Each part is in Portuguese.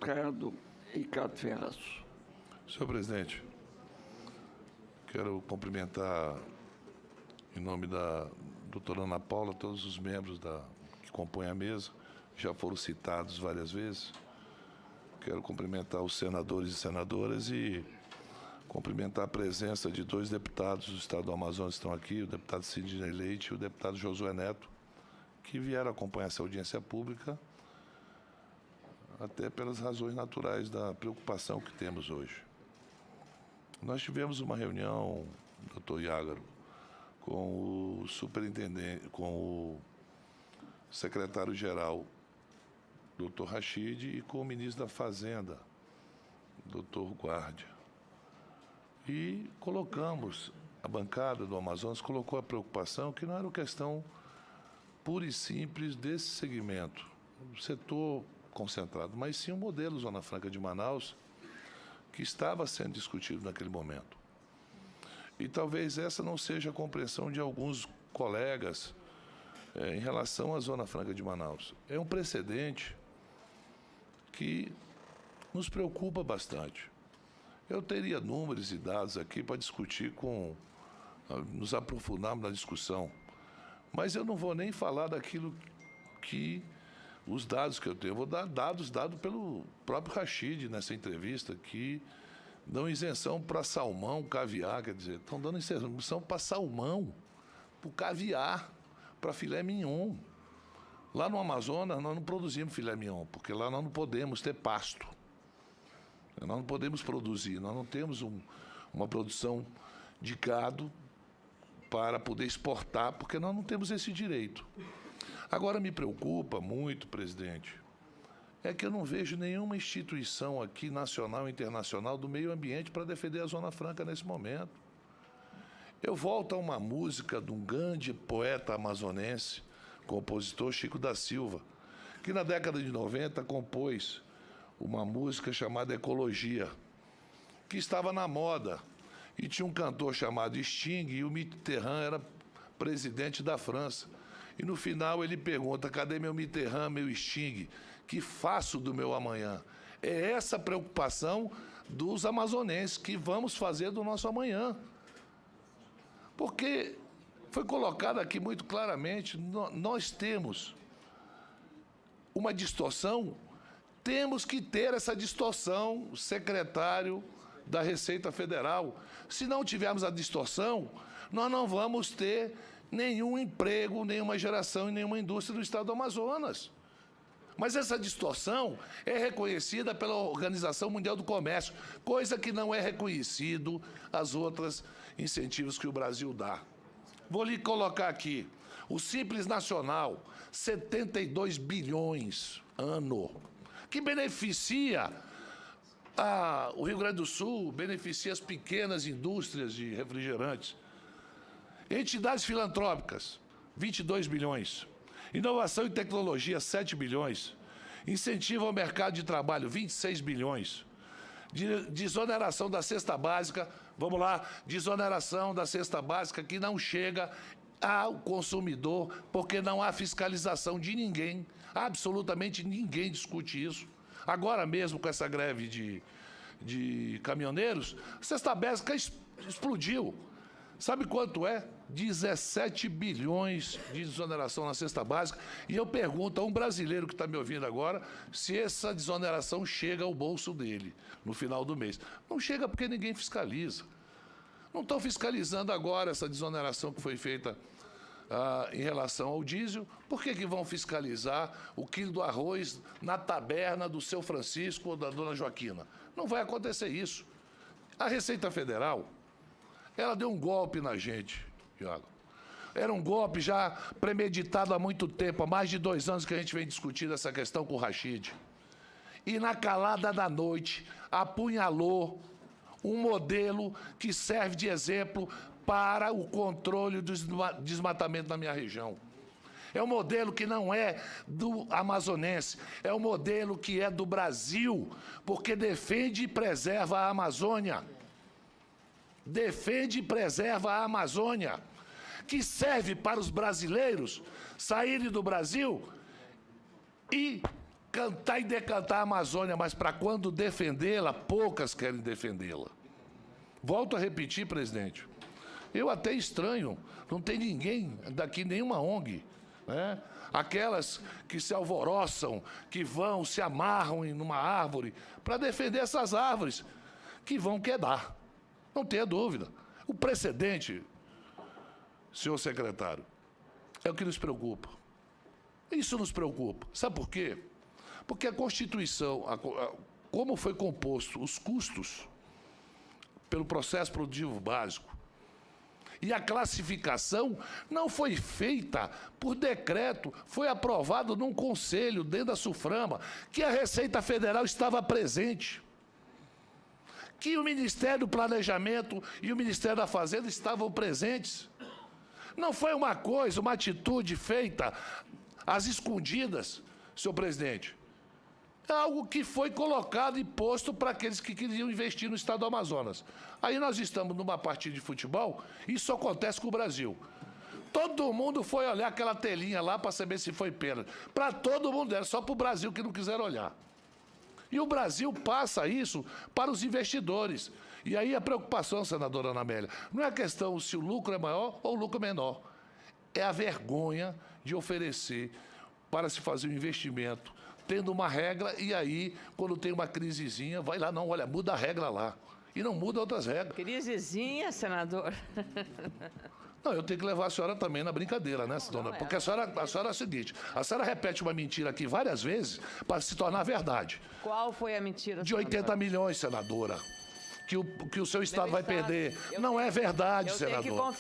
advogado Ricardo Ferraz. Senhor presidente, quero cumprimentar, em nome da doutora Ana Paula, todos os membros que compõem a mesa, já foram citados várias vezes. Quero cumprimentar os senadores e senadoras e cumprimentar a presença de dois deputados do Estado do Amazonas que estão aqui, o deputado Sidney Leite e o deputado Josué Neto, que vieram acompanhar essa audiência pública, até pelas razões naturais da preocupação que temos hoje. Nós tivemos uma reunião, doutor Iágaro, com o superintendente, com o secretário-geral, doutor Rachid, e com o ministro da Fazenda, doutor Guardia. E colocamos, a bancada do Amazonas colocou a preocupação que não era uma questão pura e simples desse segmento, do setor concentrado, mas sim o modelo Zona Franca de Manaus, que estava sendo discutido naquele momento. E talvez essa não seja a compreensão de alguns colegas em relação à Zona Franca de Manaus. É um precedente que nos preocupa bastante. Eu teria números e dados aqui para discutir nos aprofundarmos na discussão, mas eu não vou nem falar daquilo que os dados que eu tenho. Eu vou dar dados dados pelo próprio Rachid nessa entrevista, que dão isenção para salmão, caviar, quer dizer, estão dando isenção para salmão, para caviar, para filé mignon. Lá no Amazonas, nós não produzimos filé mignon, porque lá nós não podemos ter pasto. Nós não podemos produzir, nós não temos uma produção de gado para poder exportar, porque nós não temos esse direito. Agora, me preocupa muito, presidente, é que eu não vejo nenhuma instituição aqui, nacional e internacional, do meio ambiente para defender a Zona Franca nesse momento. Eu volto a uma música de um grande poeta amazonense, compositor Chico da Silva, que na década de 90 compôs uma música chamada Ecologia, que estava na moda. E tinha um cantor chamado Sting, e o Mitterrand era presidente da França. E no final ele pergunta: cadê meu Mitterrand, meu Sting? Que faço do meu amanhã? É essa a preocupação dos amazonenses, que vamos fazer do nosso amanhã. Porque foi colocado aqui muito claramente, nós temos uma distorção, temos que ter essa distorção, secretário da Receita Federal. Se não tivermos a distorção, nós não vamos ter nenhum emprego, nenhuma geração e nenhuma indústria do Estado do Amazonas. Mas essa distorção é reconhecida pela Organização Mundial do Comércio, coisa que não é reconhecido as outras incentivos que o Brasil dá. Vou lhe colocar aqui, o Simples Nacional, 72 bilhões ano, que beneficia o Rio Grande do Sul, beneficia as pequenas indústrias de refrigerantes. Entidades filantrópicas, 22 bilhões. Inovação e tecnologia, 7 bilhões. Incentivo ao mercado de trabalho, 26 bilhões. Desoneração da cesta básica, vamos lá, desoneração da cesta básica que não chega ao consumidor, porque não há fiscalização de ninguém, absolutamente ninguém discute isso. Agora mesmo, com essa greve de caminhoneiros, a cesta básica explodiu. Sabe quanto é? 17 bilhões de desoneração na cesta básica. E eu pergunto a um brasileiro que está me ouvindo agora se essa desoneração chega ao bolso dele no final do mês. Não chega porque ninguém fiscaliza. Não estão fiscalizando agora essa desoneração que foi feita em relação ao diesel. Por que vão fiscalizar o quilo do arroz na taberna do seu Francisco ou da dona Joaquina? Não vai acontecer isso. A Receita Federal, ela deu um golpe na gente, Iago. Era um golpe já premeditado há muito tempo, há mais de 2 anos que a gente vem discutindo essa questão com o Rachid. E na calada da noite, apunhalou um modelo que serve de exemplo para o controle do desmatamento na minha região. É um modelo que não é do amazonense, é um modelo que é do Brasil, porque defende e preserva a Amazônia. Defende e preserva a Amazônia, que serve para os brasileiros saírem do Brasil e cantar e decantar a Amazônia, mas para quando defendê-la, poucas querem defendê-la. Volto a repetir, presidente. Eu até estranho, não tem ninguém daqui, nenhuma ONG, né? Aquelas que se alvoroçam, que vão, se amarram em uma árvore para defender essas árvores, que vão quedar. Não tenha dúvida. O precedente, senhor secretário, é o que nos preocupa. Isso nos preocupa. Sabe por quê? Porque a Constituição, como foi composto os custos pelo processo produtivo básico, e a classificação não foi feita por decreto, foi aprovado num conselho dentro da SUFRAMA, que a Receita Federal estava presente, que o Ministério do Planejamento e o Ministério da Fazenda estavam presentes. Não foi uma coisa, uma atitude feita às escondidas, senhor presidente. É algo que foi colocado e posto para aqueles que queriam investir no estado do Amazonas. Aí nós estamos numa partida de futebol, isso acontece com o Brasil. Todo mundo foi olhar aquela telinha lá para saber se foi pênalti. Para todo mundo era, só para o Brasil que não quiseram olhar. E o Brasil passa isso para os investidores. E aí a preocupação, senadora Ana Amélia, não é a questão se o lucro é maior ou o lucro é menor. É a vergonha de oferecer para se fazer um investimento, tendo uma regra, e aí, quando tem uma crisezinha, vai lá, não, olha, muda a regra lá. E não muda outras regras. Crisezinha, senador. Não, eu tenho que levar a senhora também na brincadeira, né, senhora? Porque a senhora é o seguinte, a senhora repete uma mentira aqui várias vezes para se tornar verdade. Qual foi a mentira, De 80 milhões, senadora. Que o seu Estado vai perder. Não é verdade, senador.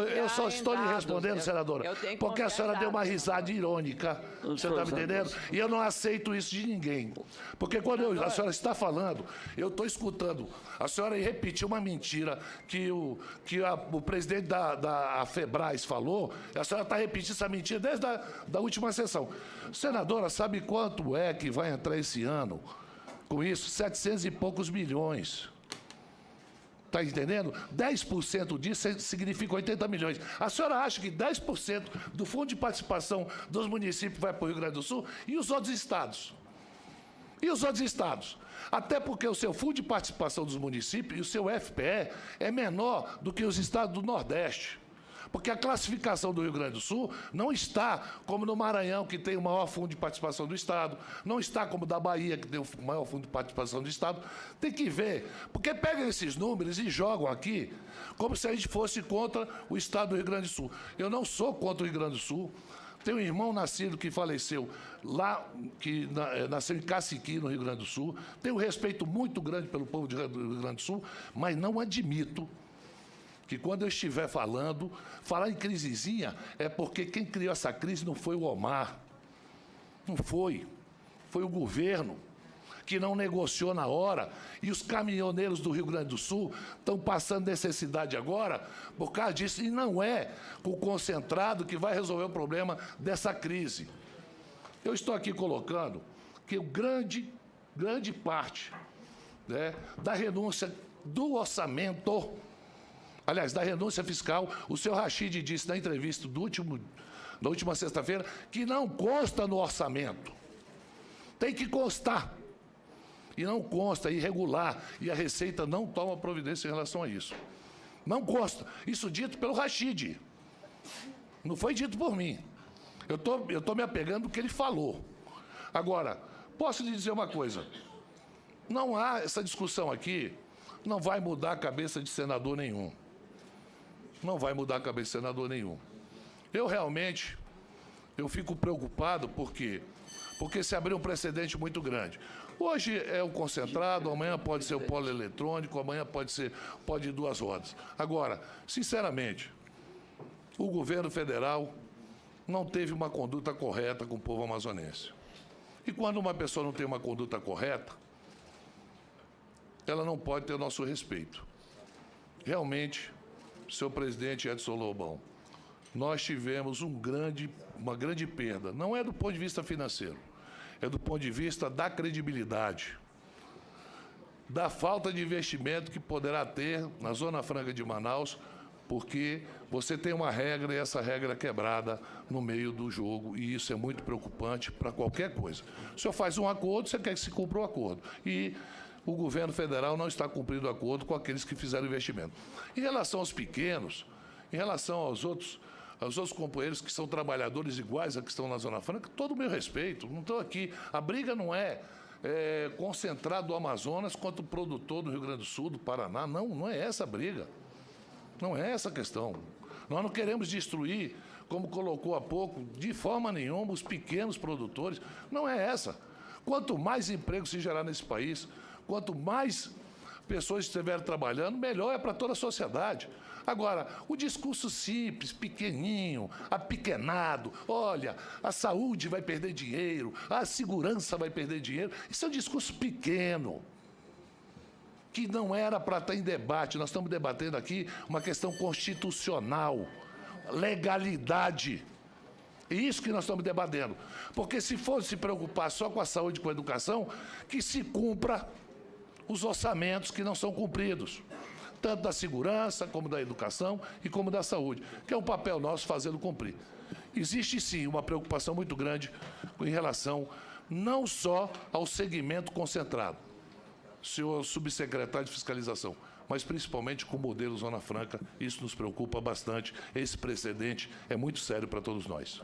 Eu só estou lhe respondendo, senadora, porque a senhora deu uma risada irônica. Você está me entendendo? E eu não aceito isso de ninguém. Porque quando a senhora está falando, eu estou escutando. A senhora repetiu uma mentira que o presidente da FEBRAS falou. A senhora está repetindo essa mentira desde a última sessão. Senadora, sabe quanto é que vai entrar esse ano com isso? 700 e poucos milhões. Está entendendo? 10% disso significa 80 milhões. A senhora acha que 10% do fundo de participação dos municípios vai para o Rio Grande do Sul? E os outros estados? E os outros estados? Até porque o seu fundo de participação dos municípios e o seu FPE é menor do que os estados do Nordeste. Porque a classificação do Rio Grande do Sul não está como no Maranhão, que tem o maior fundo de participação do Estado, não está como da Bahia, que tem o maior fundo de participação do Estado. Tem que ver, porque pegam esses números e jogam aqui como se a gente fosse contra o Estado do Rio Grande do Sul. Eu não sou contra o Rio Grande do Sul. Tenho um irmão nascido que faleceu lá, que nasceu em Caciqui, no Rio Grande do Sul. Tenho um respeito muito grande pelo povo do Rio Grande do Sul, mas não admito que quando eu estiver falar em crisezinha é porque quem criou essa crise não foi o Omar. Não foi. Foi o governo que não negociou na hora. E os caminhoneiros do Rio Grande do Sul estão passando necessidade agora por causa disso. E não é o concentrado que vai resolver o problema dessa crise. Eu estou aqui colocando que grande parte, né, da renúncia do orçamento, aliás, da renúncia fiscal, o senhor Rachid disse na entrevista da última sexta-feira que não consta no orçamento. Tem que constar. E não consta, é irregular. E a Receita não toma providência em relação a isso. Não consta. Isso dito pelo Rachid. Não foi dito por mim. Eu tô me apegando ao que ele falou. Agora, posso lhe dizer uma coisa. Não há essa discussão aqui, não vai mudar a cabeça de senador nenhum. Não vai mudar a cabeça de senador nenhum. Eu realmente, fico preocupado porque se abriu um precedente muito grande. Hoje é o concentrado, amanhã pode ser o polo eletrônico, amanhã pode ir duas rodas. Agora, sinceramente, o governo federal não teve uma conduta correta com o povo amazonense. E quando uma pessoa não tem uma conduta correta, ela não pode ter o nosso respeito. Realmente, senhor presidente Edson Lobão, nós tivemos uma grande perda. Não é do ponto de vista financeiro, é do ponto de vista da credibilidade, da falta de investimento que poderá ter na Zona Franca de Manaus porque você tem uma regra e essa regra é quebrada no meio do jogo, e isso é muito preocupante para qualquer coisa. O senhor faz um acordo, você quer que se cumpra o acordo. E o governo federal não está cumprindo o acordo com aqueles que fizeram investimento. Em relação aos pequenos, em relação aos outros companheiros que são trabalhadores iguais a que estão na Zona Franca, todo o meu respeito, não estou aqui. A briga não é concentrado do Amazonas contra o produtor do Rio Grande do Sul, do Paraná. Não, não é essa a briga. Não é essa a questão. Nós não queremos destruir, como colocou há pouco, de forma nenhuma, os pequenos produtores. Não é essa. Quanto mais emprego se gerar nesse país, quanto mais pessoas estiverem trabalhando, melhor é para toda a sociedade. Agora, o discurso simples, pequeninho, apequenado, olha, a saúde vai perder dinheiro, a segurança vai perder dinheiro, isso é um discurso pequeno, que não era para estar em debate. Nós estamos debatendo aqui uma questão constitucional, legalidade. É isso que nós estamos debatendo. Porque se fosse se preocupar só com a saúde e com a educação, que se cumpra os orçamentos que não são cumpridos, tanto da segurança, como da educação e como da saúde, que é um papel nosso fazê-lo cumprir. Existe, sim, uma preocupação muito grande em relação não só ao segmento concentrado, senhor subsecretário de Fiscalização, mas principalmente com o modelo Zona Franca. Isso nos preocupa bastante. Esse precedente é muito sério para todos nós.